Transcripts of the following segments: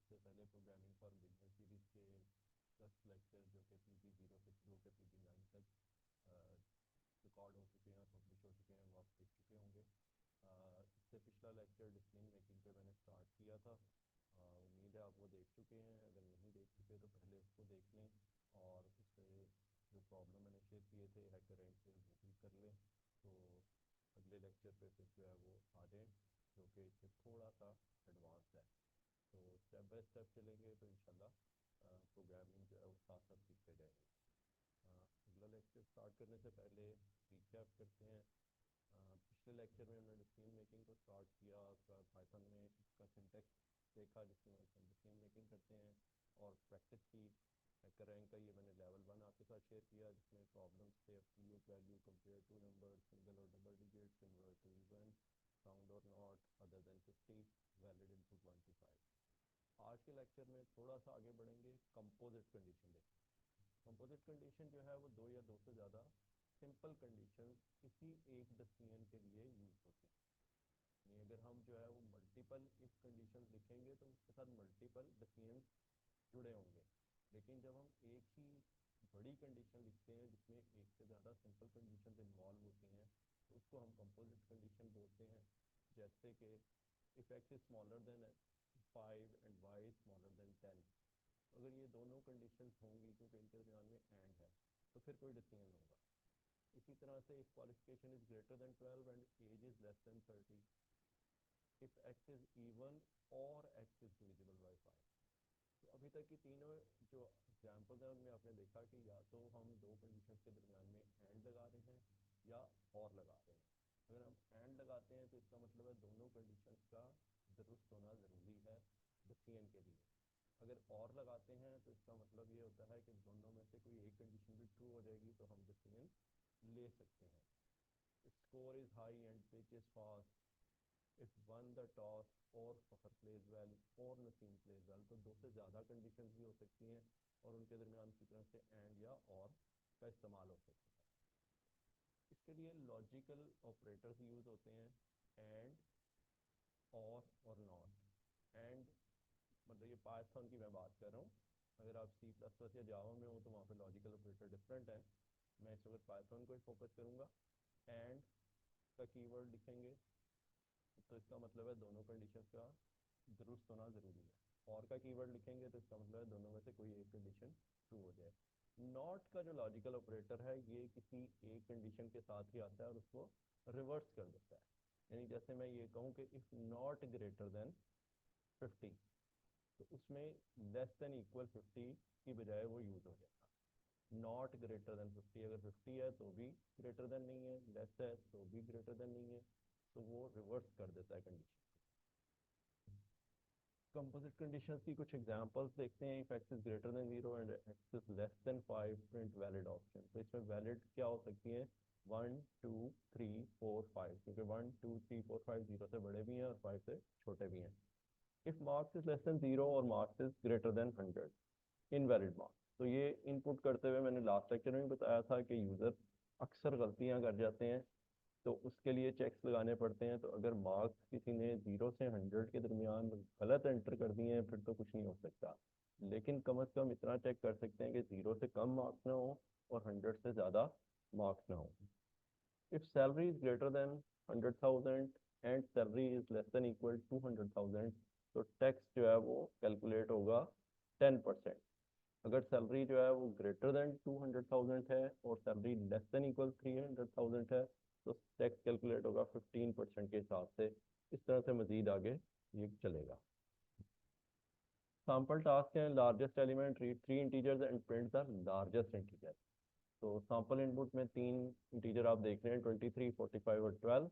इससे पहले programming for beginner series के 10 लेक्चर जो कि PP0 से शुरू के PP9 तक रिकॉर्ड हो चुके हैं और पब्लिश हो चुके हैं, वो आप देख चुके होंगे। इससे पिछला लेक्चर डिसिजन मेकिंग पे मैंने स्टार्ट किया था। उम्मीद है आप वो देख चुके हैं। अगर नहीं देख चुके तो पहले उसको देख लें और उससे जो प्रॉब्लम मैंने शेयर किए थे हैकर रैंक से वो भी कर लें, तो अगले लेक्चर पे फिर जो है वो आ जाएँ, जो कि इससे थोड़ा सा एडवांस है। तो स्टेप बाय स्टेप चलेंगे तो इंशाल्लाह प्रोग्रामिंग जो है वो साथ साथ सीखते जाएंगे। अगला लेक्चर स्टार्ट करने से पहले रिकैप करते हैं। पिछले लेक्चर में हमने डिसीजन मेकिंग को स्टार्ट किया, पाइथन में इसका सिंटेक्स देखा जिसमें हम डिसीजन मेकिंग करते हैं और प्रैक्टिस की। हैकर रैंक का ये मैंने लेवल 1 आपके साथ शेयर किया जिसमें प्रॉब्लम्स थे absolute value, compare to number, single और double digit, convert to even, sound और not, other than 50, valid input 1 to 5। आज के लेक्चर में थोड़ा सा आगे बढ़ेंगे, कंपोजिट कंडीशन देखें। कंपोजिट कंडीशन जो है वो दो या दो से ज़्यादा सिंपल कंडीशन किसी एक डिसीजन के लिए यूज होती हैं। यानी अगर हम जो है वो मल्टीपल इफ कंडीशन लिखेंगे तो उसके साथ मल्टीपल डिसीजन जुड़े होंगे, लेकिन जब हम एक ही बड़ी कंडीशन लिखते हैं जिसमें एक से ज़्यादा सिंपल कंडीशन इन्वॉल्व होती हैं तो उसको हम कंपोजिट कंडीशन बोलते हैं। जैसे कि if x is smaller than 5 and y is smaller than 10, अगर ये दोनों कंडीशंस होंगी क्योंकि इनके दरमियान में एंड है तो फिर कोई डिसीजन होगा। इसी तरह से if qualification is greater than 12 and age is less than 30, if x is even और एक्स इज डिविजिबल बाय 5। तो अभी तक की तीनों जो एग्जाम्पल्स हैं उनमें आपने देखा कि या तो हम दो कंडीशंस के दरमियान में एंड लगा रहे हैं या और लगा रहे हैं। अगर हम एंड लगाते हैं तो इसका मतलब है दोनों कंडीशंस का दुरुस्त होना ज़रूरी है डिसीजन के लिए। अगर और लगाते हैं तो इसका मतलब ये होता है कि दोनों में से कोई एक कंडीशन भी ट्रू हो जाएगी तो हम डिसीजन ले सकते हैं। Score is high and pitch is fast, if one the toss और फखर प्लेज वेल और नसीम प्लेज वेल। तो दो से ज़्यादा कंडीशंस भी हो सकती हैं और उनके दरमियान की तरफ से एंड या और का इस्तेमाल हो सकता है। इसके लिए लॉजिकल ऑपरेटर्स यूज़ होते हैं, एंड, और नॉट। एंड मतलब ये पाइथन की मैं बात कर रहा हूँ। अगर आप सी प्लस प्लस या जावा में हो तो वहाँ पे लॉजिकल ऑपरेटर डिफरेंट है। मैं इस वक्त पाइथन को ही फोकस करूँगा। एंड का कीवर्ड लिखेंगे तो इसका मतलब है दोनों कंडीशन का दुरुस्त होना ज़रूरी है। और का कीवर्ड लिखेंगे तो इसका मतलब है दोनों में से कोई एक कंडीशन ट्रू हो जाए। नॉट का जो लॉजिकल ऑपरेटर है ये किसी एक कंडीशन के साथ ही आता है और उसको रिवर्स कर देता है। यानी जैसे मैं ये कहूँ कि इफ़ नॉट ग्रेटर देन 50, तो उसमें लेस देन इक्वल 50 की बजाय वो यूज़ हो जाएगा। नॉट ग्रेटर देन 50, अगर 50 है तो भी ग्रेटर देन नहीं है, लेस है तो भी ग्रेटर देन नहीं है, तो वो रिवर्स कर देता है कंडीशन। कंपोजिट कंडीशंस की कुछ एग्जांपल्स देखते हैं। If x is greater then 0 and x is less then 5, print valid option. तो इसमें वैलिड क्या हो सकती है? 1 2 3 4 5, क्योंकि 1 2 3 4 5 0 से बड़े भी हैं और 5 से छोटे भी हैं। If marks is less then 0 और marks is greater then 100, invalid marks. तो ये इनपुट करते हुए मैंने लास्ट लेक्चर में भी बताया था कि यूज़र अक्सर गलतियां कर जाते हैं, तो उसके लिए चेक्स लगाने पड़ते हैं। तो अगर मार्क्स किसी ने 0 से 100 के दरमियान गलत एंटर कर दिए हैं फिर तो कुछ नहीं हो सकता, लेकिन कम अज़ कम इतना चेक कर सकते हैं कि 0 से कम मार्क्स ना हो और 100 से ज़्यादा मार्क्स ना हो। If salary is greater than 100,000 and salary is less than equal to 100,000, तो टैक्स जो है वो कैलकुलेट होगा 10%। अगर सैलरी जो है वो ग्रेटर देन 200,000 है और सैलरी लेस देन इक्वल 300,000 है तो टैक्स कैलकुलेट होगा 15% के हिसाब से। इस तरह से मजीद आगे ये चलेगा। सैम्पल टास्क है, largest element, read 3 integers and print the largest integer. तो सैम्पल इनपुट में 3 इंटीजर आप देख रहे हैं, 23 45 और 12।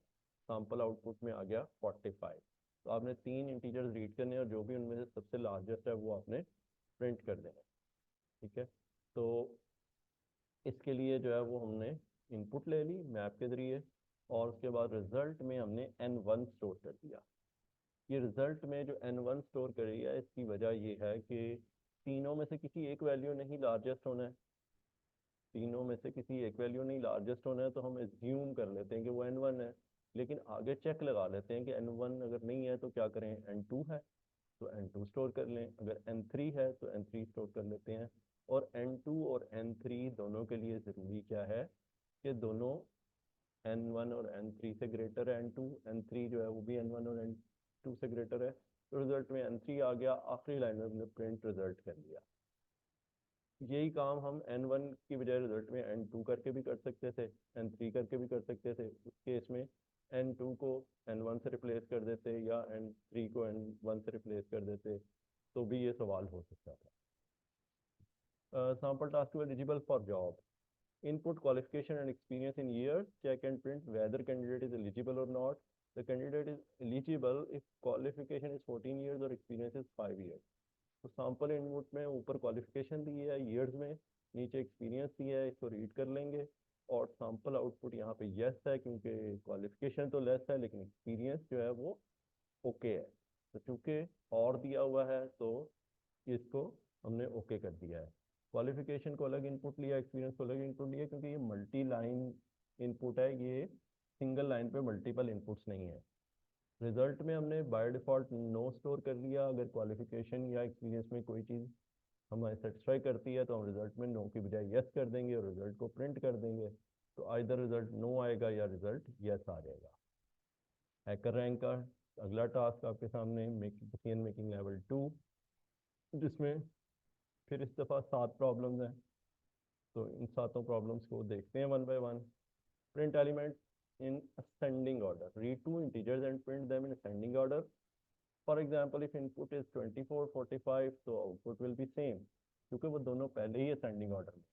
सैम्पल आउटपुट में आ गया 45। तो आपने 3 इंटीजर्स रीड करने हैं और जो भी उनमें से सबसे लार्जेस्ट है वो आपने प्रिंट कर देना है। ठीक है, तो इसके लिए जो है वो हमने इनपुट ले ली मैप के जरिए और उसके बाद रिजल्ट में हमने n1 स्टोर कर दिया। ये रिजल्ट में जो n1 स्टोर करी है इसकी वजह ये है कि तीनों में से किसी एक वैल्यू नहीं लार्जेस्ट होना है। तीनों में से किसी एक वैल्यू नहीं लार्जेस्ट होना है तो हम एज्यूम कर लेते हैं कि वो n1 है, लेकिन आगे चेक लगा लेते हैं कि n1 अगर नहीं है तो क्या करें, n2 है। तो N2 स्टोर कर लें, अगर N3 है तो N3 स्टोर कर लेते हैं। और N2 और N3 दोनों के लिए ज़रूरी क्या है कि दोनों N1 और N3 से ग्रेटर है N2, N3 जो है वो भी N1 और N2 से ग्रेटर है, तो रिजल्ट में N3 आ गया। आखिरी लाइन में हमने प्रिंट रिजल्ट कर लिया। यही काम हम N1 की बजाय रिजल्ट में N2 करके भी कर सकते थे, N3 करके भी कर सकते थे। उस केस में N2 को N1 से रिप्लेस कर देते या N3 को N1 से रिप्लेस कर देते, तो भी ये सवाल हो सकता था। Sample task to eligible for job, input qualification and experience in years, check and print whether candidate is eligible or not. The candidate is eligible if qualification is 14 years or experience is 5 years. तो sample input में ऊपर qualification दी है years में, नीचे experience दिया है, इसको read कर लेंगे। और सैम्पल आउटपुट यहाँ पे यस है क्योंकि क्वालिफिकेशन तो लेस है लेकिन एक्सपीरियंस जो है वो ओके है। तो चूंकि और दिया हुआ है तो इसको हमने ओके कर दिया है। क्वालिफिकेशन को अलग इनपुट लिया, एक्सपीरियंस को अलग इनपुट लिया, क्योंकि ये मल्टी लाइन इनपुट है, ये सिंगल लाइन पे मल्टीपल इनपुट्स नहीं है। रिजल्ट में हमने बाय डिफ़ॉल्ट नो स्टोर कर लिया। अगर क्वालिफिकेशन या एक्सपीरियंस में कोई चीज़ हमें सेटिस्फाई करती है तो हम रिजल्ट में नो की बजाय यस कर देंगे और रिजल्ट को प्रिंट कर देंगे। तो आइदर रिजल्ट नो आएगा या रिजल्ट यस आ जाएगा। हैकर रैंक का अगला टास्क आपके सामने, डिसीजन मेकिंग लेवल 2, जिसमें फिर इस दफ़ा 7 प्रॉब्लम्स हैं। तो इन सातों प्रॉब्लम्स को देखते हैं one by one. Print element in ascending order, read two integers and print them in ascending order. For example if input is 24 45 तो आउटपुट विल बी सेम, क्योंकि वो दोनों पहले ही असेंडिंग ऑर्डर में।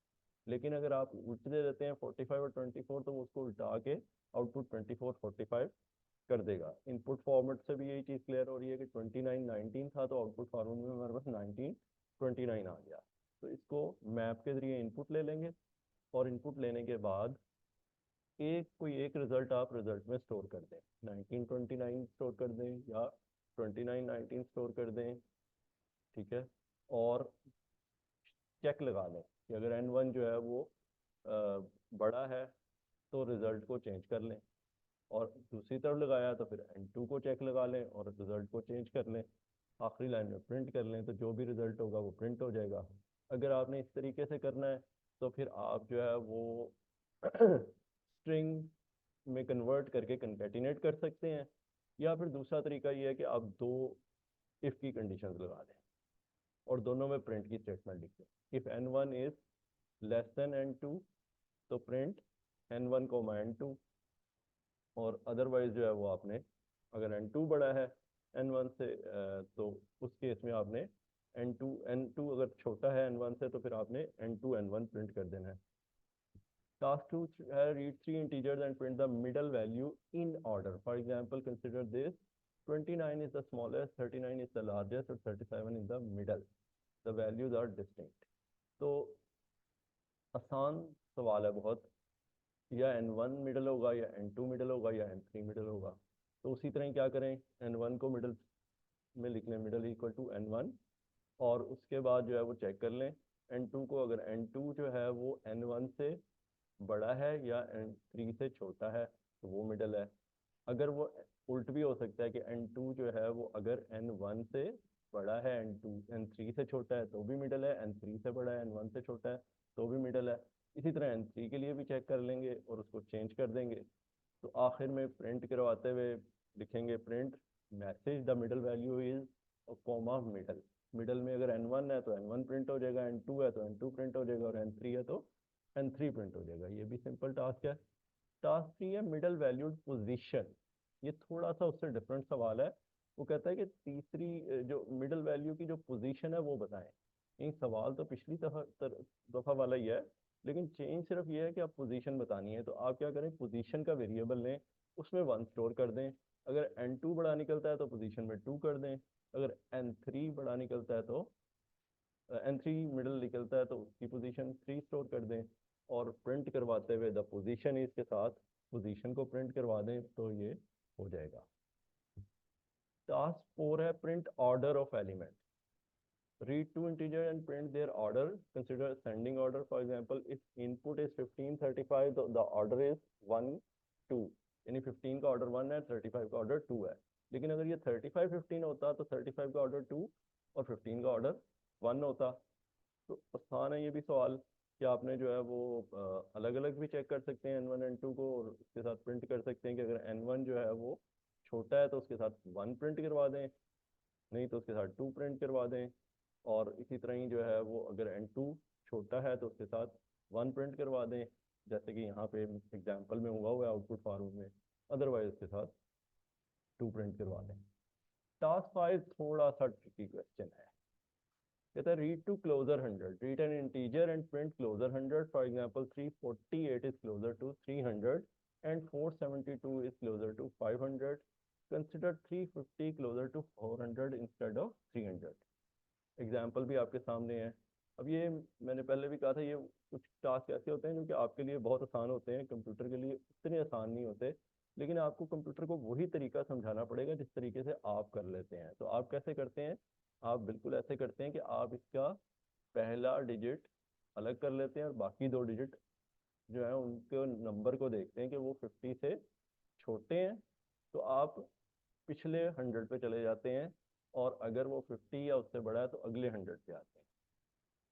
लेकिन अगर आप उल्टे दे देते हैं 45 और 24 तो वो उसको उल्टा के आउटपुट 24 45 कर देगा। इनपुट फॉर्मेट से भी यही चीज़ क्लियर हो रही है कि 29 19 था तो आउटपुट फॉर्मेट में हमारे पास 19 29 आ गया। तो इसको मैप के जरिए इनपुट ले लेंगे और इनपुट लेने के बाद कोई एक रिजल्ट आप रिजल्ट में स्टोर कर दें, 1929 स्टोर कर दें या 2919 स्टोर कर दें, ठीक है। और चेक लगा लें कि अगर N1 जो है वो बड़ा है तो रिजल्ट को चेंज कर लें, और दूसरी तरफ लगाया तो फिर N2 को चेक लगा लें और रिजल्ट को चेंज कर लें। आखिरी लाइन में प्रिंट कर लें तो जो भी रिजल्ट होगा वो प्रिंट हो जाएगा। अगर आपने इस तरीके से करना है तो फिर आप जो है वो स्ट्रिंग में कन्वर्ट करके कंकैटिनेट कर सकते हैं, या फिर दूसरा तरीका ये है कि आप दो इफ़ की कंडीशंस लगा दें और दोनों में प्रिंट की स्टेटमेंट लिख दें। If N1 is less than N2 तो प्रिंट N1 N2, और अदरवाइज जो है वो आपने, अगर N2 बड़ा है N1 से तो उस केस में आपने N2 अगर छोटा है N1 से तो फिर आपने N2 N1 प्रिंट कर देना है। Task 2 read three integers and print the middle value in order. For example, consider this: 29 is the smallest, 39 is the largest, और 37 is the middle. The values are distinct. तो आसान सवाल है बहुत, या N1 मिडल होगा या N2 मिडल होगा या N3 मिडल होगा। तो उसी तरह क्या करें, N1 को मिडल में लिख लें, मिडल इक्वल टू N1, और उसके बाद जो है वो चेक कर लें N2 को। अगर N2 जो है वो N1 से बड़ा है या N3 से छोटा है तो वो मिडल है। अगर वो उल्ट भी हो सकता है कि N2 जो है वो अगर N1 से बड़ा है, N3 से छोटा है तो भी मिडल है, N3 से बड़ा है N1 से छोटा है तो भी मिडल है। इसी तरह N3 के लिए भी चेक कर लेंगे और उसको चेंज कर देंगे। तो आखिर में प्रिंट करवाते हुए लिखेंगे print message the middle value is comma middle. Middle में अगर N1 है तो N1 प्रिंट हो जाएगा, N2 है तो N2 प्रिंट हो जाएगा, और N3 है तो N3 प्रिंट हो जाएगा। ये भी सिंपल टास्क है। टास्क 3 है मिडल वैल्यूड पोजीशन। ये थोड़ा सा उससे डिफरेंट सवाल है। वो कहता है कि तीसरी जो मिडल वैल्यू की जो पोजीशन है वो बताएं। ये सवाल तो पिछली दफा वाला ही है, लेकिन चेंज सिर्फ ये है कि आप पोजीशन बतानी है। तो आप क्या करें, पोजीशन का वेरिएबल लें, उसमें 1 स्टोर कर दें। अगर N2 बड़ा निकलता है तो पोजीशन में 2 कर दें, अगर N3 बड़ा निकलता है तो N3 मिडल निकलता है तो उसकी पोजीशन 3 स्टोर कर दें, और प्रिंट करवाते हुए द पोजीशन इसके साथ पोजीशन को प्रिंट करवा दें तो ये हो जाएगा। टास्क 4 है print order of element. Read two integers and print their order. Consider ascending order. For example, if input is 15 35 the order is 1 2, यानी 15 का ऑर्डर 1 है, 35 का ऑर्डर 2 है। लेकिन अगर ये 35-15 होता तो 35 का ऑर्डर 2 और 15 का ऑर्डर 1 होता। तो आसान है ये भी सवाल कि आपने जो है वो अलग अलग भी चेक कर सकते हैं N1 N2 को, और उसके साथ प्रिंट कर सकते हैं कि अगर N1 जो है वो छोटा है तो उसके साथ 1 प्रिंट करवा दें, नहीं तो उसके साथ 2 प्रिंट करवा दें। और इसी तरह ही जो है वो अगर N2 छोटा है तो उसके साथ 1 प्रिंट करवा दें, जैसे कि यहाँ पे एग्जाम्पल में हुआ हुआ है आउटपुट फॉर्मेट में। अदरवाइज उसके साथ 2 प्रिंट करवा दें। टास्क 5 थोड़ा सा ट्रिकी क्वेश्चन है। कहता है read to closer 100, read an integer and print closer 100, for example 348 is closer to 300 and 472 is closer to 500, consider 350 closer to 400 instead of 300। Example भी आपके सामने है। अब ये मैंने पहले भी कहा था, ये कुछ टास्क ऐसे होते हैं जो कि आपके लिए बहुत आसान होते हैं, कंप्यूटर के लिए उतने आसान नहीं होते। लेकिन आपको कंप्यूटर को वही तरीका समझाना पड़ेगा जिस तरीके से आप कर लेते हैं। तो आप कैसे करते हैं? आप बिल्कुल ऐसे करते हैं कि आप इसका पहला डिजिट अलग कर लेते हैं और बाकी 2 डिजिट जो है उनके नंबर को देखते हैं कि वो 50 से छोटे हैं, तो आप पिछले 100 पे चले जाते हैं। और अगर वो 50 या उससे बड़ा है तो अगले 100 पे आते हैं।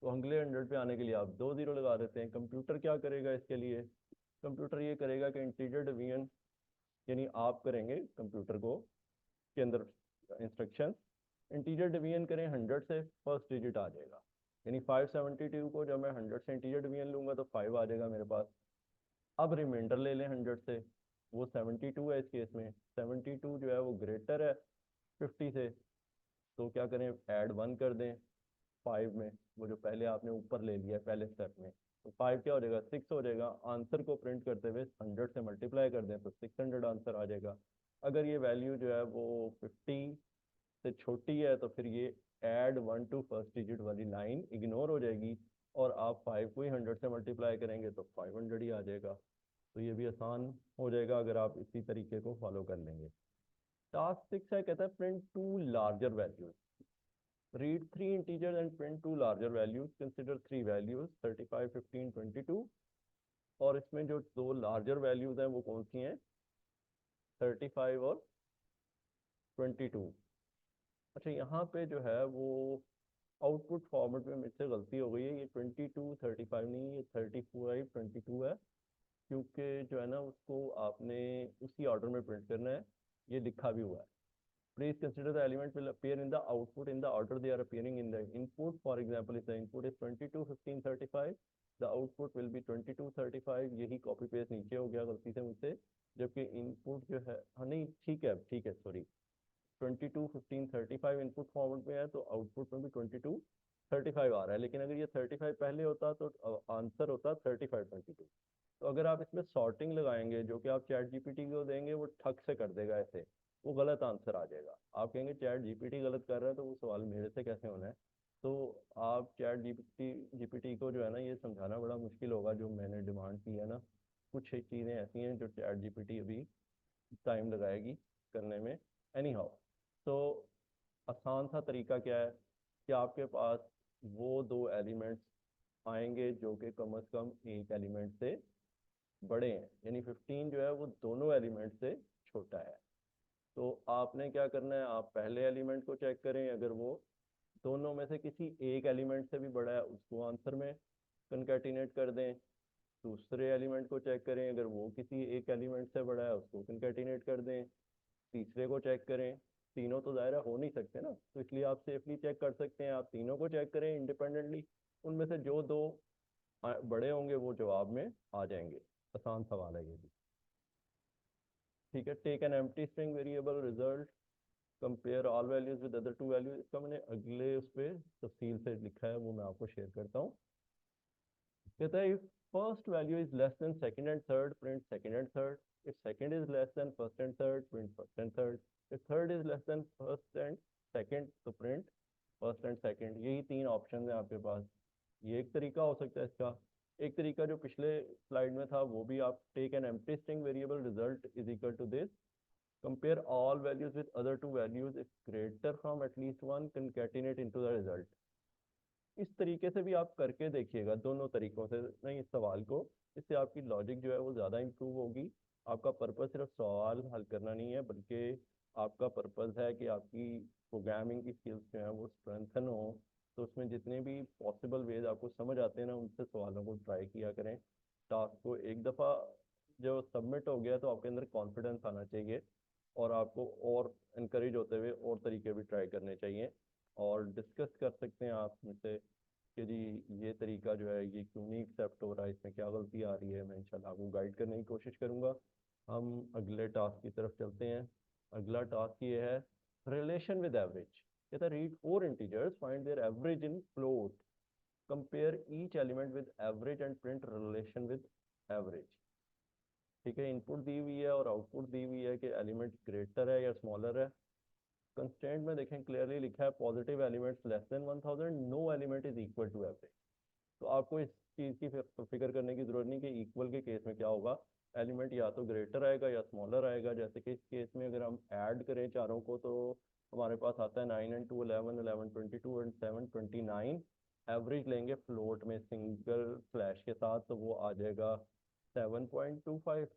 तो अगले 100 पे आने के लिए आप 2 जीरो लगा देते हैं। कंप्यूटर क्या करेगा इसके लिए? कंप्यूटर ये करेगा कि इंटीजर डिवीजन, यानी आप करेंगे कंप्यूटर को के अंदर इंस्ट्रक्शन, इंटीजर डिवीजन करें 100 से, फर्स्ट डिजिट आ जाएगा। यानी 572 को जब मैं 100 से इंटीजर डिवीजन लूंगा तो 5 आ जाएगा मेरे पास। अब रिमाइंडर ले लें 100 से, वो 72 है इस केस में। 72 जो है वो ग्रेटर है 50 से, तो क्या करें, ऐड 1 कर दें 5 में, वो जो पहले आपने ऊपर ले लिया है पहले स्टेप में। तो 5 क्या हो जाएगा, 6 हो जाएगा। आंसर को प्रिंट करते हुए 100 से मल्टीप्लाई कर दें तो 600 आंसर आ जाएगा। अगर ये वैल्यू जो है वो 50 से छोटी है तो फिर ये ऐड 1 टू फर्स्ट डिजिट वाली लाइन इग्नोर हो जाएगी, और आप 5 को ही 100 से मल्टीप्लाई करेंगे तो 500 ही आ जाएगा। तो ये भी आसान हो जाएगा अगर आप इसी तरीके को फॉलो कर लेंगे। टास्क 6 है, कहता है print two larger values, read 3 integers and print 2 larger values, consider 3 values 35 15 22। और इसमें जो 2 लार्जर वैल्यूज हैं वो कौन सी हैं? 35 और 22। अच्छा, यहाँ पे जो है वो आउटपुट फॉर्मेट में मुझसे गलती हो गई है, ये 22 35 नहीं, ये 35 22 है, क्योंकि जो है ना उसको आपने उसी ऑर्डर में प्रिंट करना है, ये लिखा भी हुआ है। Please consider the element will appear in the output in the order they are appearing in the input. For example, if the input is 22 15 35, the output will be 22 35। यही कॉपी पेस्ट नीचे हो गया गलती से मुझसे, जबकि इनपुट जो है, हाँ नहीं ठीक है सॉरी, 22 15 35 इनपुट फॉर्मेट में है तो आउटपुट में भी 22 35 आ रहा है। लेकिन अगर ये 35 पहले होता तो आंसर होता 35 22। तो अगर आप इसमें सॉर्टिंग लगाएंगे जो कि आप चैट जीपीटी को देंगे, वो ठग से कर देगा ऐसे, वो गलत आंसर आ जाएगा। आप कहेंगे चैट जीपीटी गलत कर रहा है तो वो सवाल मेरे से कैसे होना है? तो आप चैट जीपीटी को जो है ना ये समझाना बड़ा मुश्किल होगा जो मैंने डिमांड की है ना। कुछ चीज़ें ऐसी हैं जो चैट जीपीटी अभी टाइम लगाएगी करने में। एनी हाउ, तो आसान सा तरीका क्या है कि आपके पास वो 2 एलिमेंट्स आएंगे जो कि कम से कम एक एलिमेंट से बड़े हैं, यानी 15 जो है वो दोनों एलिमेंट से छोटा है। तो आपने क्या करना है, आप पहले एलिमेंट को चेक करें, अगर वो दोनों में से किसी एक एलिमेंट से भी बड़ा है उसको आंसर में कंकैटिनेट कर दें। दूसरे एलिमेंट को चेक करें, अगर वो किसी एक एलिमेंट से बड़ा है उसको कंकैटिनेट कर दें। तीसरे को चेक करें। तीनों तो दायरा हो नहीं सकते ना, तो इसलिए आप सेफली चेक कर सकते हैं, आप तीनों को चेक करें इंडिपेंडेंटली। उनमें से जो 2 बड़े होंगे वो जवाब में आ जाएंगे। आसान सवाल है ये भी। ठीक है, take an empty string variable result, compare all values with other 2 वैल्यूज। इसका मैंने अगले उस पर तफसील से लिखा है, वो मैं आपको शेयर करता हूँ। कहता है if first value is less then second and third, print second and third. If second is less then first and third, print first and third. If third is less then first and second तो print first and second. यही 3 option है आपके पास। ये एक तरीका हो सकता है इसका। एक तरीका जो पिछले स्लाइड में था वो भी, आप take an empty string variable result is equal to this, compare all values with other 2 values, if greater from at least 1 concatenate into the result। इस तरीके से भी आप करके देखिएगा, दोनों तरीकों से नहीं इस सवाल को। इससे आपकी लॉजिक जो है वो ज़्यादा इम्प्रूव होगी। आपका पर्पस सिर्फ सवाल हल करना नहीं है, बल्कि आपका पर्पज़ है कि आपकी प्रोग्रामिंग की स्किल्स जो हैं वो स्ट्रेंथन हो, तो उसमें जितने भी पॉसिबल वेज आपको समझ आते हैं ना, उनसे सवालों को ट्राई किया करें। टास्क को एक दफ़ा जो सबमिट हो गया तो आपके अंदर कॉन्फिडेंस आना चाहिए, और आपको और इनक्रेज होते हुए और तरीके भी ट्राई करने चाहिए। और डिस्कस कर सकते हैं आप मुझसे कि जी ये तरीका जो है ये क्यों नहीं एक्सेप्ट हो रहा है, इसमें क्या गलती आ रही है। मैं इंशाल्लाह आपको गाइड करने की कोशिश करूंगा। हम अगले टास्क की तरफ चलते हैं। अगला टास्क ये है रिलेशन विद एवरेज। कहता है read four integers, find there average in float, compare each element with average and print relation with average. ठीक है, इनपुट दी हुई है और आउटपुट दी हुई है कि एलिमेंट ग्रेटर है या स्मॉलर है। कंस्ट्रेंट में देखें क्लियरली लिखा है positive elements less than 1000, no element is equal to average. तो आपको इस चीज़ की फिक्र करने की जरूरत नहीं कि इक्वल के केस में क्या होगा। एलिमेंट या तो ग्रेटर आएगा या स्मॉलर आएगा। जैसे कि इस केस में अगर हम ऐड करें चारों को तो हमारे पास आता है 9 and 2 11, 11 22 एंड 7 29। एवरेज लेंगे फ्लोट में सिंगल फ्लैश के साथ तो वो आ जाएगा 7.25।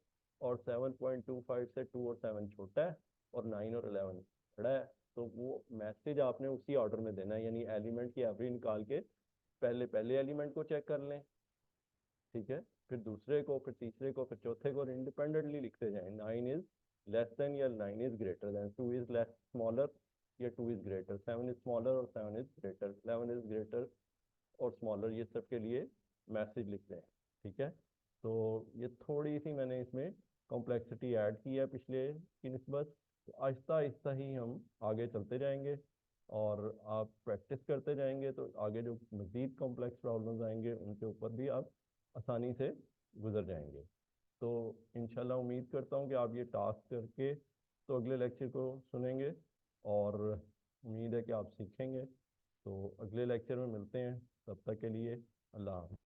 और 7.25 से 2 और 7 छोटा है और 9 और 11 बड़ा है। तो वो मैसेज आपने उसी ऑर्डर में देना है, यानी एलिमेंट की एवरेज निकाल के पहले पहले एलिमेंट को चेक कर लें, ठीक है, फिर दूसरे को, फिर तीसरे को, फिर चौथे को, इंडिपेंडेंटली लिखते जाएं। 9 इज लेस देन या 9 is greater then, 2 is less smaller या 2 इज ग्रेटर, 7 इज स्मॉलर और 7 इज ग्रेटर, 11 इज ग्रेटर और स्मॉलर, ये सब के लिए मैसेज लिखते हैं। ठीक है, तो ये थोड़ी सी मैंने इसमें कॉम्प्लेक्सिटी ऐड की है पिछले की निस्बत। तो आहिस्ता आहिस्ता ही हम आगे चलते जाएंगे और आप प्रैक्टिस करते जाएंगे तो आगे जो मज़ीद कॉम्प्लेक्स प्रॉब्लम्स आएंगे उनके ऊपर भी आप आसानी से गुजर जाएंगे। तो इंशाल्लाह उम्मीद करता हूँ कि आप ये टास्क करके तो अगले लेक्चर को सुनेंगे, और उम्मीद है कि आप सीखेंगे। तो अगले लेक्चर में मिलते हैं, तब तक के लिए अल्लाह हाफ़िज़।